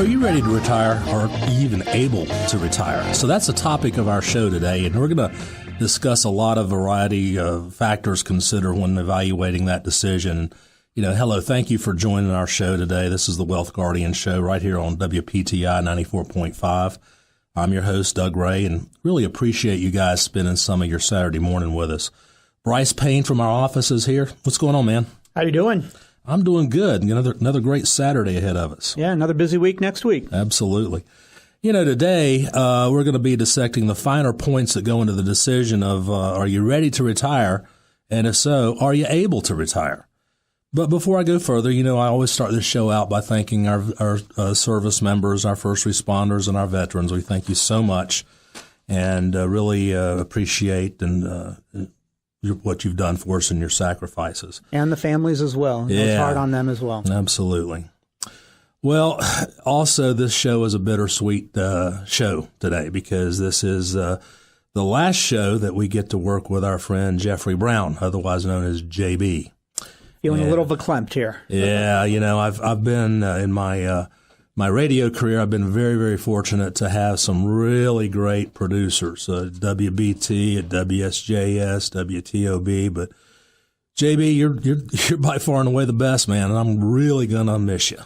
are you ready to retire or even able to retire? So that's the topic of our show today, and we're going to discuss a lot of variety of factors considered when evaluating that decision. Hello, thank you for joining our show today. This is the Wealth Guardian Show right here on WPTI 94.5. I'm your host, Doug Ray, and really appreciate you guys spending some of your Saturday morning with us. Bryce Payne from our office is here. What's going on, man? How you doing? I'm doing good. Another great Saturday ahead of us. Yeah, another busy week next week. Absolutely. Today we're going to be dissecting the finer points that go into the decision of are you ready to retire? And if so, are you able to retire? But before I go further, I always start this show out by thanking our service members, our first responders, and our veterans. We thank you so much and really appreciate what you've done for us and your sacrifices. And the families as well. Yeah. It's hard on them as well. Absolutely. Well, also, this show is a bittersweet show today because this is the last show that we get to work with our friend Jeffrey Brown, otherwise known as JB. Feeling a little verklempt here. Yeah, I've been in my radio career, I've been very, very fortunate to have some really great producers, WBT, WSJS, WTOB. But JB, you're by far and away the best, man, and I'm really gonna miss you.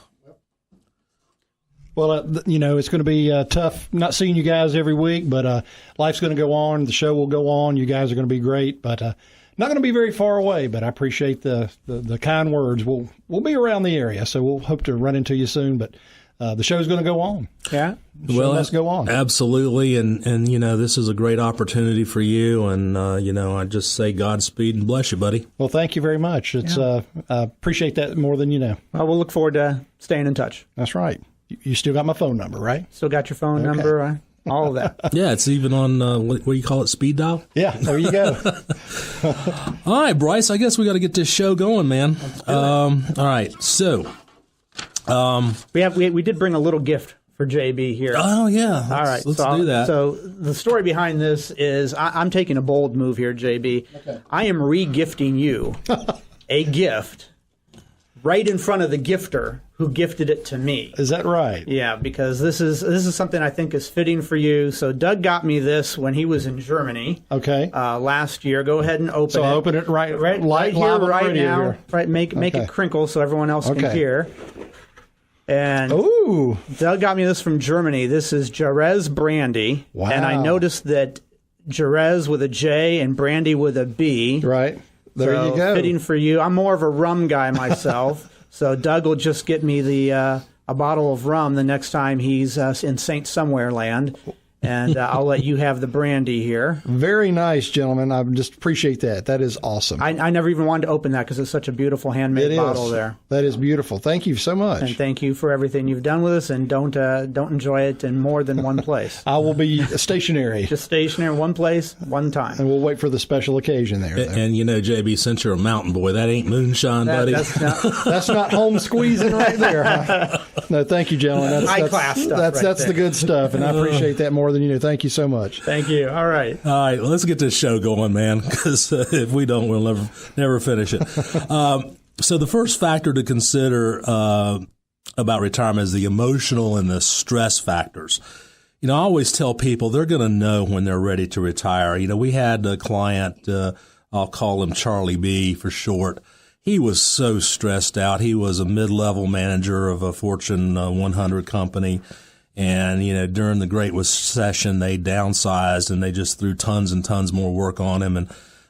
Well, it's going to be tough not seeing you guys every week, but life's going to go on. The show will go on. You guys are going to be great, but not going to be very far away. But I appreciate the kind words. We'll be around the area, so we'll hope to run into you soon. But the show's going to go on. Yeah, let's go on. Absolutely, and this is a great opportunity for you. And I just say Godspeed and bless you, buddy. Well, thank you very much. It's I appreciate that more than you know. Well, we'll look forward to staying in touch. That's right. You still got my phone number, right? Still got your phone number, all of that. Yeah, it's even on, what do you call it, speed dial? Yeah, there you go. All right, Bryce, I guess we got to get this show going, man. All right, so. We did bring a little gift for JB here. Oh, yeah. All right. Let's do that. So the story behind this is I'm taking a bold move here, JB. Okay. I am re-gifting you a gift right in front of the gifter who gifted it to me. Is that right? Yeah, because this is something I think is fitting for you. So Doug got me this when he was in Germany. Okay. Last year. Go ahead and open it. So I'll open it right here, right now. Here. Right, make it crinkle so everyone else can hear. And ooh, Doug got me this from Germany. This is Jerez brandy. Wow. And I noticed that Jerez with a J and brandy with a B. Right. There you go. Fitting for you. I'm more of a rum guy myself. So Doug will just get me a bottle of rum the next time he's in Saint Somewhere land. And I'll let you have the brandy here. Very nice, gentlemen. I just appreciate that. That is awesome. I never even wanted to open that because it's such a beautiful handmade bottle there. That is beautiful. Thank you so much. And thank you for everything you've done with us. And don't enjoy it in more than one place. I will be stationary. Just stationary, one place, one time. And we'll wait for the special occasion there. And JB, since you're a mountain boy, that ain't moonshine, buddy. That's not home squeezing right there. Huh? No, thank you, gentlemen. High class stuff. That's the good stuff, and I appreciate that more than you know. Thank you so much. Thank you. All right. All right, let's get this show going, man, because if we don't, we'll never finish it. So the first factor to consider about retirement is the emotional and the stress factors. I always tell people they're going to know when they're ready to retire. We had a client, I'll call him Charlie B for short. He was so stressed out. He was a mid-level manager of a Fortune 100 company. And, during the Great Recession, they downsized and they just threw tons and tons more work on him. And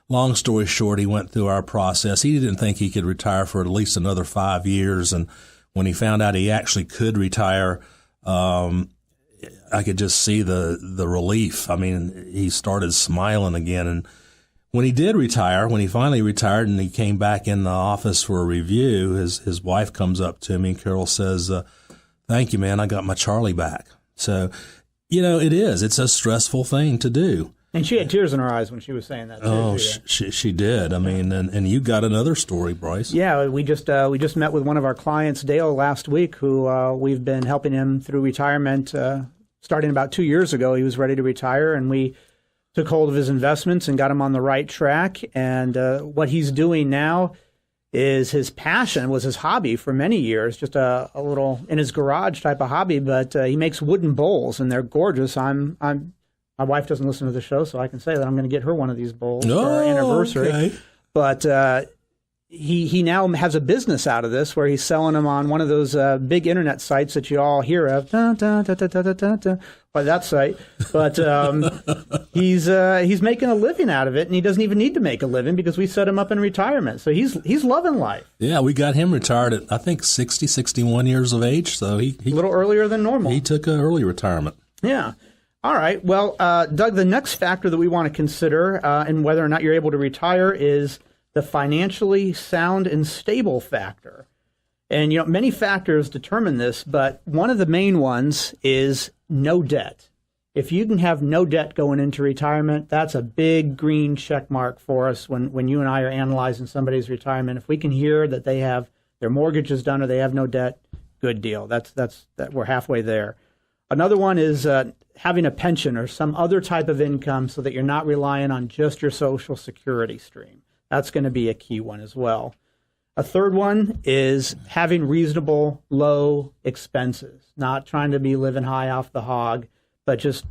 long story short, he went through our process. He didn't think he could retire for at least another 5 years. And when he found out he actually could retire, I could just see the relief. I mean, he started smiling again. And when he did retire, when he finally retired and he came back in the office for a review, his wife comes up to me, Carol says, thank you, man. I got my Charlie back. So, it's a stressful thing to do. And she had tears in her eyes when she was saying that, too. Oh, she did. I mean, and you got another story, Bryce. Yeah, we just met with one of our clients, Dale, last week, who we've been helping him through retirement. Starting about 2 years ago, he was ready to retire, and we took hold of his investments and got him on the right track. And what he's doing now is his passion, was his hobby for many years, just a little in his garage type of hobby, but he makes wooden bowls, and they're gorgeous. My wife doesn't listen to the show, so I can say that I'm going to get her one of these bowls for our anniversary. Okay. But he now has a business out of this where he's selling them on one of those big internet sites that you all hear of, by that site. But he's making a living out of it, and he doesn't even need to make a living because we set him up in retirement. So he's loving life. Yeah, we got him retired at, I think, 60, 61 years of age. So he a little earlier than normal. He took an early retirement. Yeah. All right. Well, Doug, the next factor that we want to consider in whether or not you're able to retire is the financially sound and stable factor. And, many factors determine this, but one of the main ones is no debt. If you can have no debt going into retirement, that's a big green check mark for us when you and I are analyzing somebody's retirement. If we can hear that they have their mortgage is done or they have no debt, good deal. That's we're halfway there. Another one is having a pension or some other type of income so that you're not relying on just your Social Security stream. That's going to be a key one as well. A third one is having reasonable low expenses, not trying to be living high off the hog, but just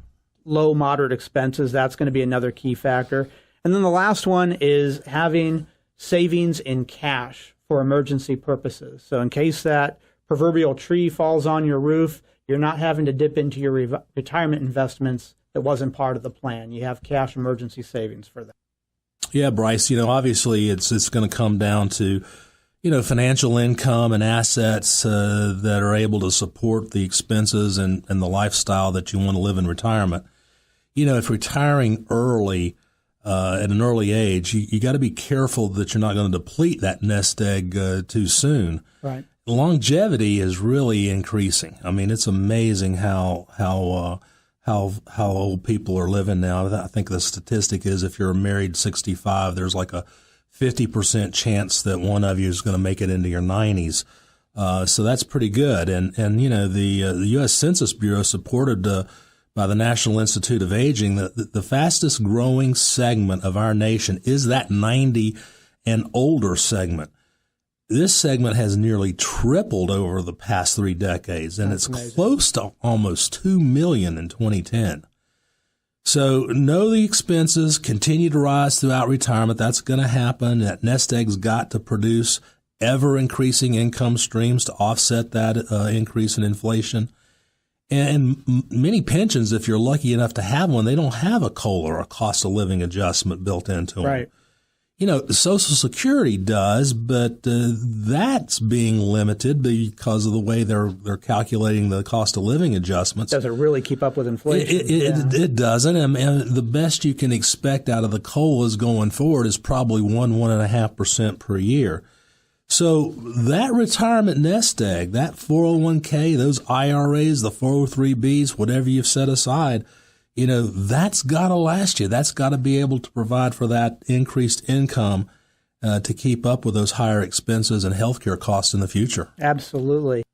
low, moderate expenses. That's going to be another key factor. And then the last one is having savings in cash for emergency purposes. So in case that proverbial tree falls on your roof, you're not having to dip into your retirement investments that wasn't part of the plan. You have cash emergency savings for that. Yeah, Bryce, obviously it's going to come down to, financial income and assets that are able to support the expenses and the lifestyle that you want to live in retirement. If retiring early, at an early age, you got to be careful that you're not going to deplete that nest egg too soon. Right. Longevity is really increasing. I mean, it's amazing how old people are living now. I think the statistic is if you're married 65, there's like a 50% chance that one of you is going to make it into your 90s. So that's pretty good. And the U.S. Census Bureau, supported by the National Institute of Aging, the fastest growing segment of our nation is that 90 and older segment. This segment has nearly tripled over the past 3 decades, and it's amazing. Close to almost 2 million in 2010. So know the expenses, continue to rise throughout retirement. That's going to happen. That nest egg's got to produce ever-increasing income streams to offset that increase in inflation. And many pensions, if you're lucky enough to have one, they don't have a COLA or a cost of living adjustment built into them. Right. Social Security does, but that's being limited because of the way they're calculating the cost of living adjustments. Does it really keep up with inflation? It doesn't. And the best you can expect out of the COLAs going forward is probably 1.5% per year. So that retirement nest egg, that 401k, those IRAs, the 403bs, whatever you've set aside, that's got to last you. That's got to be able to provide for that increased income to keep up with those higher expenses and healthcare costs in the future. Absolutely.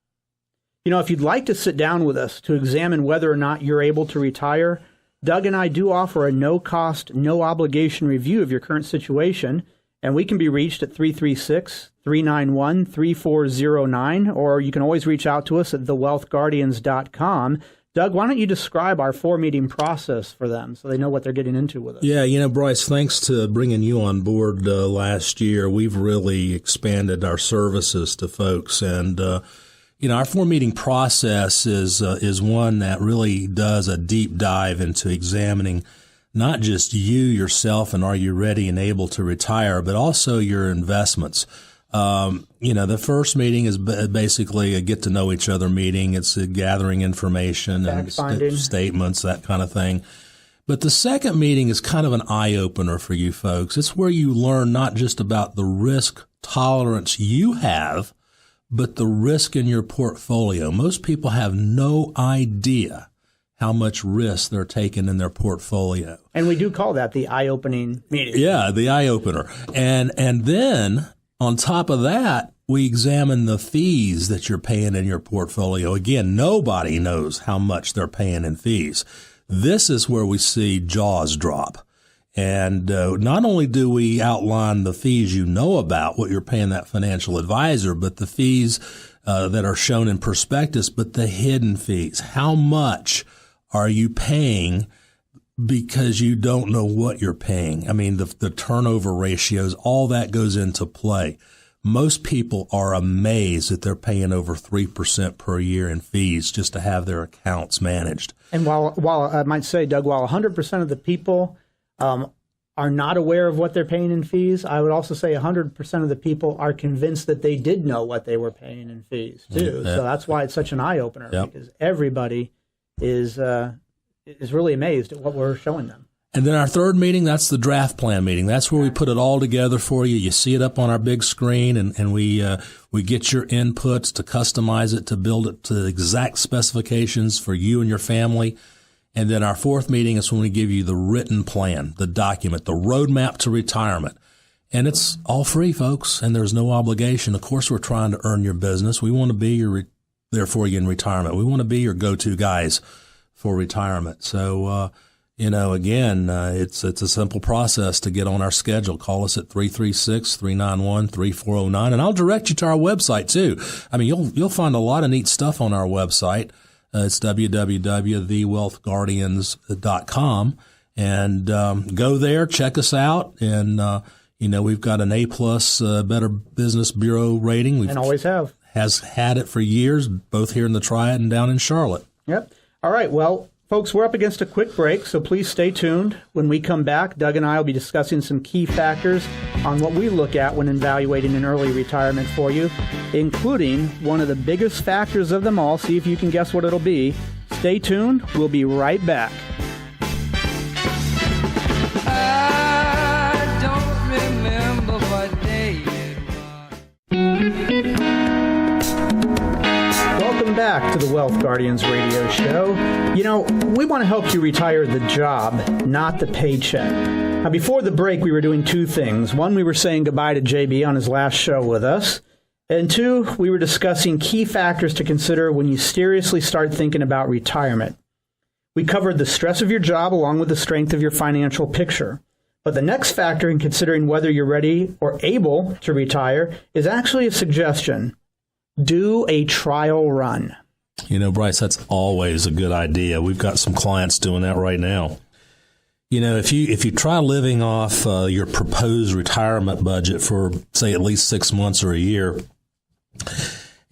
If you'd like to sit down with us to examine whether or not you're able to retire, Doug and I do offer a no-cost, no-obligation review of your current situation, and we can be reached at 336-391-3409, or you can always reach out to us at thewealthguardians.com. Doug, why don't you describe our 4-meeting process for them so they know what they're getting into with us? Yeah, Bryce, thanks to bringing you on board last year, we've really expanded our services to folks. And, our 4-meeting process is one that really does a deep dive into examining not just you, yourself, and are you ready and able to retire, but also your investments. The first meeting is basically a get to know each other meeting. It's gathering information and statements, that kind of thing. But the second meeting is kind of an eye opener for you folks. It's where you learn not just about the risk tolerance you have, but the risk in your portfolio. Most people have no idea how much risk they're taking in their portfolio. And we do call that the eye-opening meeting. Yeah, the eye opener. And then on top of that, we examine the fees that you're paying in your portfolio. Again, nobody knows how much they're paying in fees. This is where we see jaws drop. And not only do we outline the fees you know about, what you're paying that financial advisor, but the fees that are shown in prospectus, but the hidden fees. How much are you paying because you don't know what you're paying? I mean, the turnover ratios, all that goes into play. Most people are amazed that they're paying over 3% per year in fees just to have their accounts managed. And while I might say, Doug, while 100% of the people are not aware of what they're paying in fees, I would also say 100% of the people are convinced that they did know what they were paying in fees too. So that's why it's such an eye-opener, because everybody is really amazed at what we're showing them. And then our third meeting, that's the draft plan meeting. That's where we put it all together for you. You see it up on our big screen, and we get your inputs to customize it, to build it to the exact specifications for you and your family. And then our fourth meeting is when we give you the written plan, the document, the roadmap to retirement. And it's all free, folks, and there's no obligation. Of course, we're trying to earn your business. We want to be there for you in retirement. We want to be your go-to guys for retirement. So, again, it's a simple process to get on our schedule. Call us at 336-391-3409, and I'll direct you to our website too. I mean, you'll find a lot of neat stuff on our website. It's www.thewealthguardians.com, and go there, check us out, and we've got an A+ Better Business Bureau rating. And always have. Has had it for years, both here in the Triad and down in Charlotte. Yep. All right. Well, folks, we're up against a quick break, so please stay tuned. When we come back, Doug and I will be discussing some key factors on what we look at when evaluating an early retirement for you, including one of the biggest factors of them all. See if you can guess what it'll be. Stay tuned. We'll be right back. I don't remember what day it was. Welcome back to the Wealth Guardians radio show. We want to help you retire the job, not the paycheck. Now, before the break, we were doing two things. One, we were saying goodbye to JB on his last show with us. And two, we were discussing key factors to consider when you seriously start thinking about retirement. We covered the stress of your job along with the strength of your financial picture. But the next factor in considering whether you're ready or able to retire is actually a suggestion. Do a trial run. Bryce, that's always a good idea. We've got some clients doing that right now. If you try living off your proposed retirement budget for, say, at least 6 months or a year,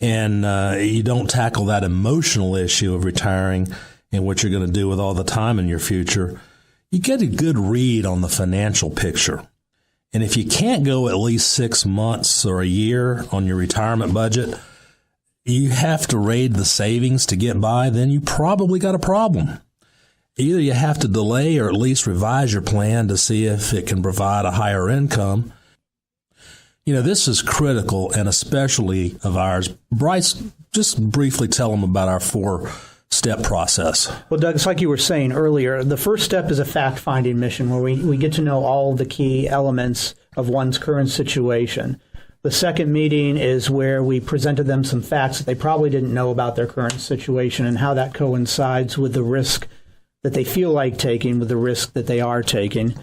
and you don't tackle that emotional issue of retiring and what you're going to do with all the time in your future, you get a good read on the financial picture. And if you can't go at least 6 months or a year on your retirement budget, you have to raid the savings to get by, then you probably got a problem. Either you have to delay or at least revise your plan to see if it can provide a higher income. This is critical, and especially of ours. Bryce, just briefly tell them about our 4-step process. Well, Doug, it's like you were saying earlier. The first step is a fact-finding mission where we get to know all the key elements of one's current situation. The second meeting is where we presented them some facts that they probably didn't know about their current situation and how that coincides with the risk that they feel like taking, with the risk that they are taking.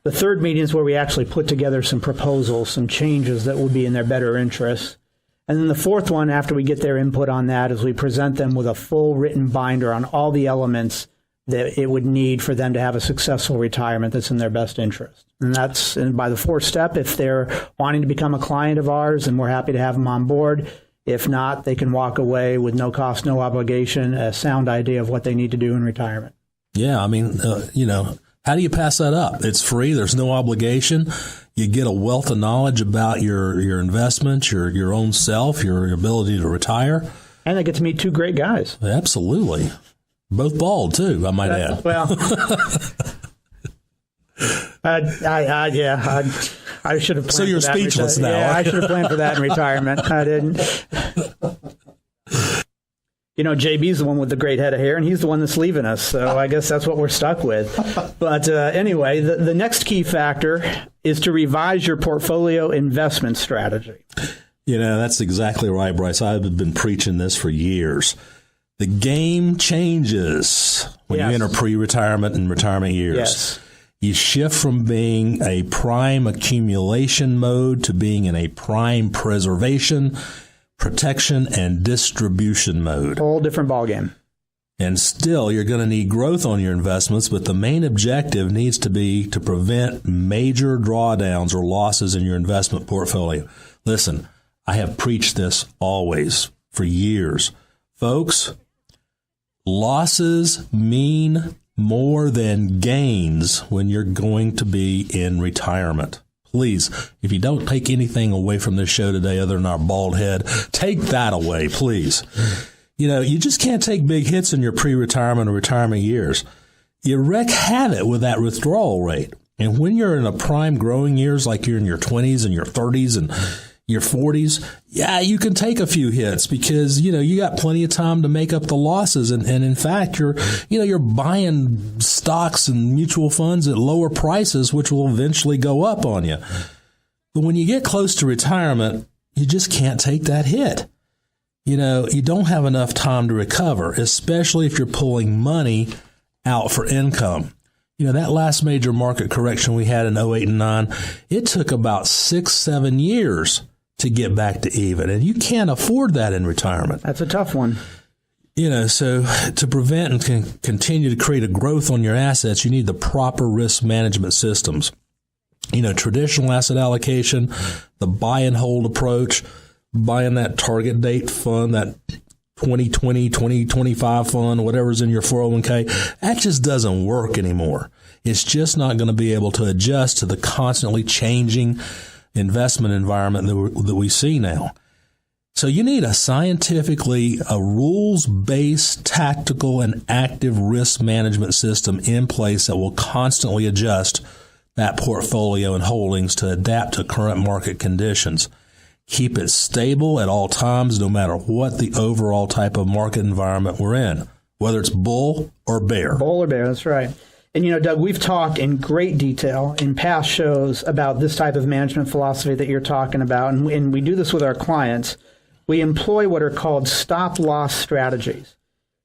The third meeting is where we actually put together some proposals, some changes that would be in their better interest. And then the fourth one, after we get their input on that, is we present them with a full written binder on all the elements that it would need for them to have a successful retirement that's in their best interest. And by the fourth step, if they're wanting to become a client of ours, and we're happy to have them on board. If not, they can walk away with no cost, no obligation, a sound idea of what they need to do in retirement. Yeah, how do you pass that up? It's free. There's no obligation. You get a wealth of knowledge about your investments, your own self, your ability to retire. And they get to meet two great guys. Absolutely. Both bald, too, I might add. Well, I should have planned. So you're for that speechless now. Yeah, I should have planned for that in retirement. I didn't. JB's the one with the great head of hair, and he's the one that's leaving us. So I guess that's what we're stuck with. But anyway, the next key factor is to revise your portfolio investment strategy. That's exactly right, Bryce. I've been preaching this for years. The game changes when you enter pre-retirement and retirement years. Yes. You shift from being a prime accumulation mode to being in a prime preservation, protection, and distribution mode. Whole different ballgame. And still, you're going to need growth on your investments, but the main objective needs to be to prevent major drawdowns or losses in your investment portfolio. Listen, I have preached this always for years. Folks, losses mean more than gains when you're going to be in retirement. Please, if you don't take anything away from this show today other than our bald head, take that away, please. You know, you just can't take big hits in your pre-retirement or retirement years. You wreak havoc with that withdrawal rate. And when you're in a prime growing years, like you're in your 20s and your 30s and your 40s, yeah, you can take a few hits because, you know, you got plenty of time to make up the losses. And in fact, you're buying stocks and mutual funds at lower prices, which will eventually go up on you. But when you get close to retirement, you just can't take that hit. You know, you don't have enough time to recover, especially if you're pulling money out for income. You know, that last major market correction we had in 08 and 09, it took about 6-7 years to get back to even. And you can't afford that in retirement. That's a tough one. You know, so to prevent and continue to create a growth on your assets, you need the proper risk management systems. You know, traditional asset allocation, the buy and hold approach, buying that target date fund, that 2020, 2025 fund, whatever's in your 401k, that just doesn't work anymore. It's just not going to be able to adjust to the constantly changing investment environment that we see now. So you need a rules-based, tactical, and active risk management system in place that will constantly adjust that portfolio and holdings to adapt to current market conditions. Keep it stable at all times, no matter what the overall type of market environment we're in, whether it's bull or bear. Bull or bear, that's right. And, you know, Doug, we've talked in great detail in past shows about this type of management philosophy that you're talking about, and we do this with our clients. We employ what are called stop-loss strategies.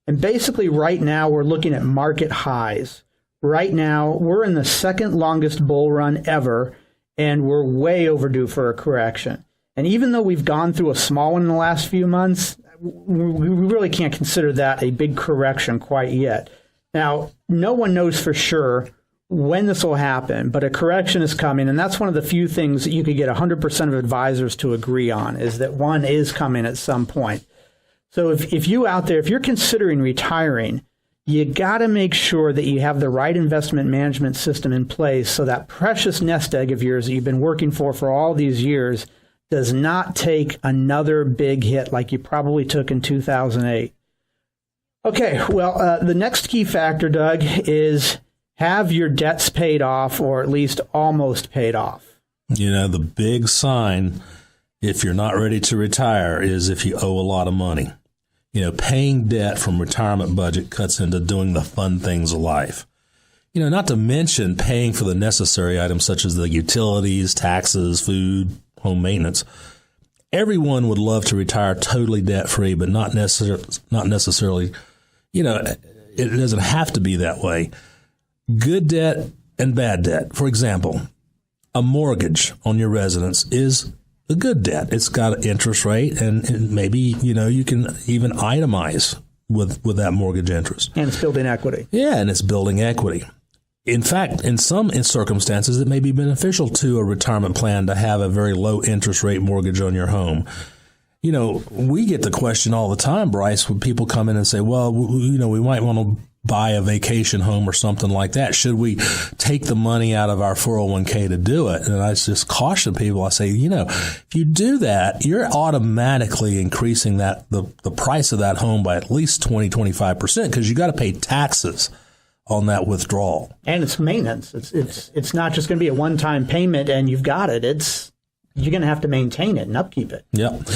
And basically right now we're looking at market highs. Right now we're in the second longest bull run ever, and we're way overdue for a correction. And even though we've gone through a small one in the last few months, we really can't consider that a big correction quite yet. Now, no one knows for sure when this will happen, but a correction is coming. And that's one of the few things that you could get 100% of advisors to agree on, is that one is coming at some point. So if you out there, if you're considering retiring, you got to make sure that you have the right investment management system in place so that precious nest egg of yours that you've been working for all these years does not take another big hit like you probably took in 2008. Okay, well, the next key factor, Doug, is have your debts paid off, or at least almost paid off. You know, the big sign, if you're not ready to retire, is if you owe a lot of money. You know, paying debt from retirement budget cuts into doing the fun things of life. You know, not to mention paying for the necessary items such as the utilities, taxes, food, home maintenance. Everyone would love to retire totally debt-free, but not necessarily, you know, it doesn't have to be that way. Good debt and bad debt. For example, a mortgage on your residence is a good debt. It's got an interest rate, and maybe, you know, you can even itemize with that mortgage interest. And it's building equity. Yeah, and it's building equity. In fact, in some circumstances, it may be beneficial to a retirement plan to have a very low interest rate mortgage on your home. You know, we get the question all the time, Bryce, when people come in and say, well, you know, we might want to buy a vacation home or something like that. Should we take the money out of our 401k to do it? And I just caution people. I say, you know, if you do that, you're automatically increasing the price of that home by at least 20-25% because you got to pay taxes on that withdrawal. And it's maintenance. It's not just going to be a one-time payment and you've got it. You're going to have to maintain it and upkeep it. Yep.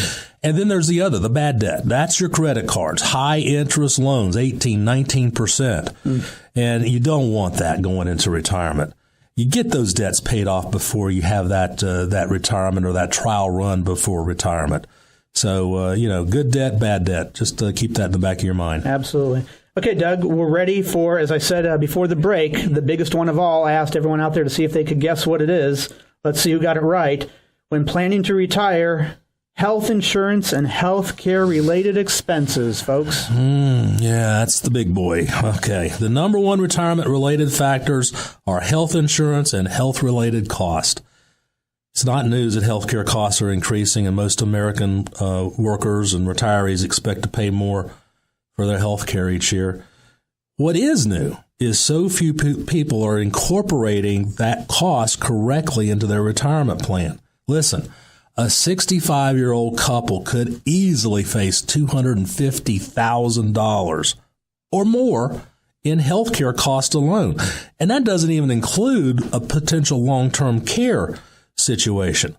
And then there's the bad debt. That's your credit cards, high interest loans, 18-19%. And you don't want that going into retirement. You get those debts paid off before you have that retirement or that trial run before retirement. So, you know, good debt, bad debt. Just keep that in the back of your mind. Absolutely. Okay, Doug, we're ready for, as I said before the break, the biggest one of all. I asked everyone out there to see if they could guess what it is. Let's see who got it right. When planning to retire, health insurance and health care related expenses, folks. Yeah, that's the big boy. Okay. The number one retirement related factors are health insurance and health related cost. It's not news that healthcare costs are increasing, and most American workers and retirees expect to pay more for their health care each year. What is new is so few people are incorporating that cost correctly into their retirement plan. Listen, a 65-year-old couple could easily face $250,000 or more in healthcare costs alone. And that doesn't even include a potential long-term care situation.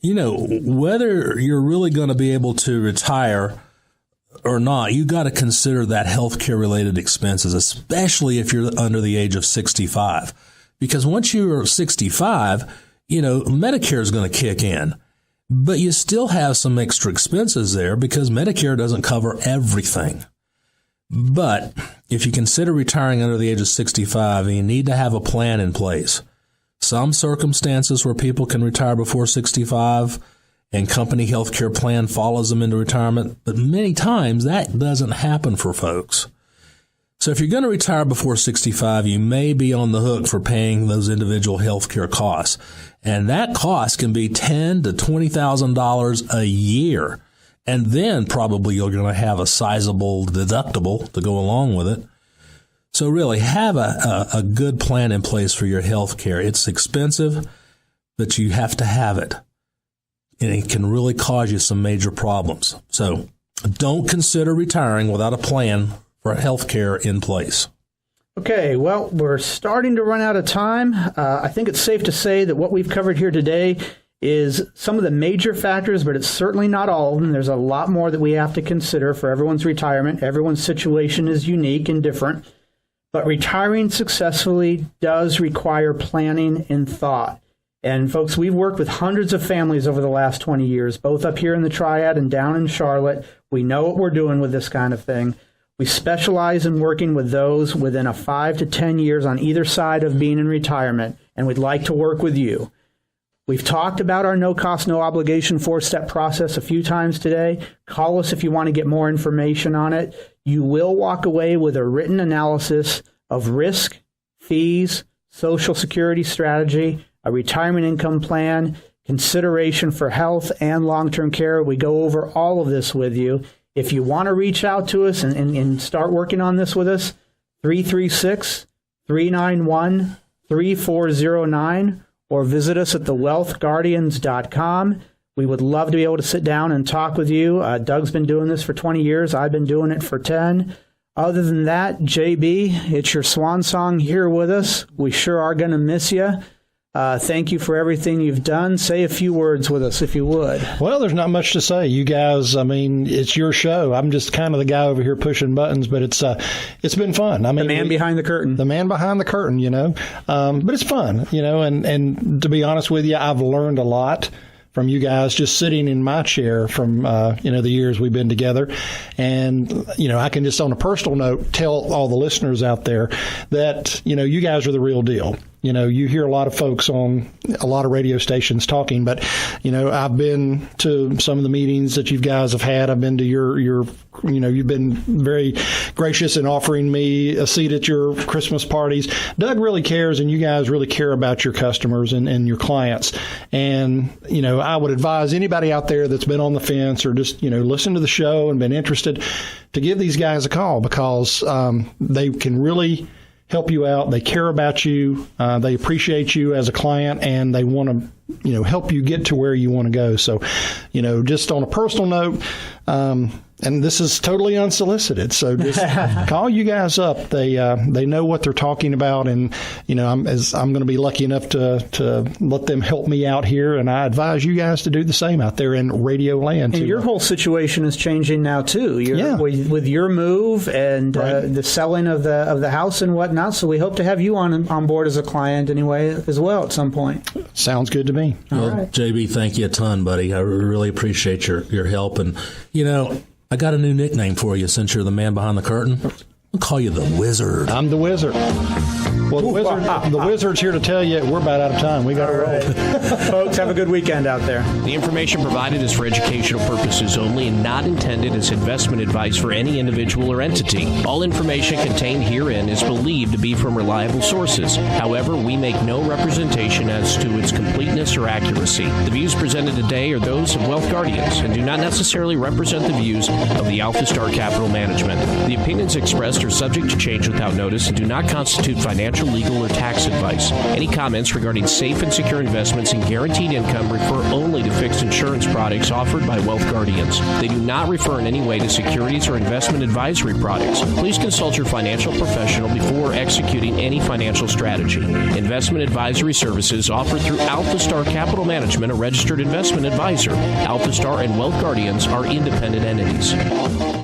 You know, whether you're really going to be able to retire or not, you got to consider that healthcare related expenses, especially if you're under the age of 65. Because once you're 65, you know, Medicare is going to kick in. But you still have some extra expenses there because Medicare doesn't cover everything. But if you consider retiring under the age of 65, you need to have a plan in place. Some circumstances where people can retire before 65 and company health care plan follows them into retirement, but many times that doesn't happen for folks. So if you're going to retire before 65, you may be on the hook for paying those individual health care costs. And that cost can be $10,000 to $20,000 a year. And then probably you're going to have a sizable deductible to go along with it. So really have a good plan in place for your health care. It's expensive, but you have to have it. And it can really cause you some major problems. So don't consider retiring without a plan for health care in place. Okay, well, we're starting to run out of time. I think it's safe to say that what we've covered here today is some of the major factors, but it's certainly not all of them. There's a lot more that we have to consider for everyone's retirement. Everyone's situation is unique and different. But retiring successfully does require planning and thought. And folks, we've worked with hundreds of families over the last 20 years, both up here in the Triad and down in Charlotte. We know what we're doing with this kind of thing. We specialize in working with those within a 5 to 10 years on either side of being in retirement, and we'd like to work with you. We've talked about our no-cost, no-obligation 4-step process a few times today. Call us if you want to get more information on it. You will walk away with a written analysis of risk, fees, Social Security strategy, a retirement income plan, consideration for health and long-term care. We go over all of this with you. If you want to reach out to us and start working on this with us, 336-391-3409, or visit us at thewealthguardians.com. We would love to be able to sit down and talk with you. Doug's been doing this for 20 years. I've been doing it for 10. Other than that, JB, it's your swan song here with us. We sure are going to miss you. Thank you for everything you've done. Say a few words with us, if you would. Well, there's not much to say. You guys, I mean, it's your show. I'm just kind of the guy over here pushing buttons, but it's been fun. I mean, the man behind the curtain. The man behind the curtain, you know. But it's fun, you know, and to be honest with you, I've learned a lot from you guys just sitting in my chair from, the years we've been together. And, I can just on a personal note tell all the listeners out there that, you guys are the real deal. You hear a lot of folks on a lot of radio stations talking, but, I've been to some of the meetings that you guys have had. I've been to your you've been very gracious in offering me a seat at your Christmas parties. Doug really cares, and you guys really care about your customers and your clients. And, I would advise anybody out there that's been on the fence or just, listen to the show and been interested to give these guys a call because they can really help you out. They care about you. They appreciate you as a client, and they want to, help you get to where you want to go. So, just on a personal note, and this is totally unsolicited. So just call you guys up. They know what they're talking about, and I'm going to be lucky enough to let them help me out here, and I advise you guys to do the same out there in radio land. And your whole situation is changing now too. With your move and the selling of the house and whatnot. So we hope to have you on board as a client anyway as well at some point. Sounds good to me. Well, right. JB, thank you a ton, buddy. I really appreciate your help, and I got a new nickname for you since you're the man behind the curtain. I'll call you the Wizard. I'm the Wizard. Well, the Wizard's here to tell you we're about out of time. We got to roll. Folks, have a good weekend out there. The information provided is for educational purposes only and not intended as investment advice for any individual or entity. All information contained herein is believed to be from reliable sources. However, we make no representation as to its completeness or accuracy. The views presented today are those of Wealth Guardians and do not necessarily represent the views of the Alpha Star Capital Management. The opinions expressed are subject to change without notice and do not constitute financial, legal, or tax advice. Any comments regarding safe and secure investments and guaranteed income refer only to fixed insurance products offered by Wealth Guardians. They do not refer in any way to securities or investment advisory products. Please consult your financial professional before executing any financial strategy. Investment advisory services offered through Alpha Star Capital Management, a registered investment advisor. Alpha Star and Wealth Guardians are independent entities.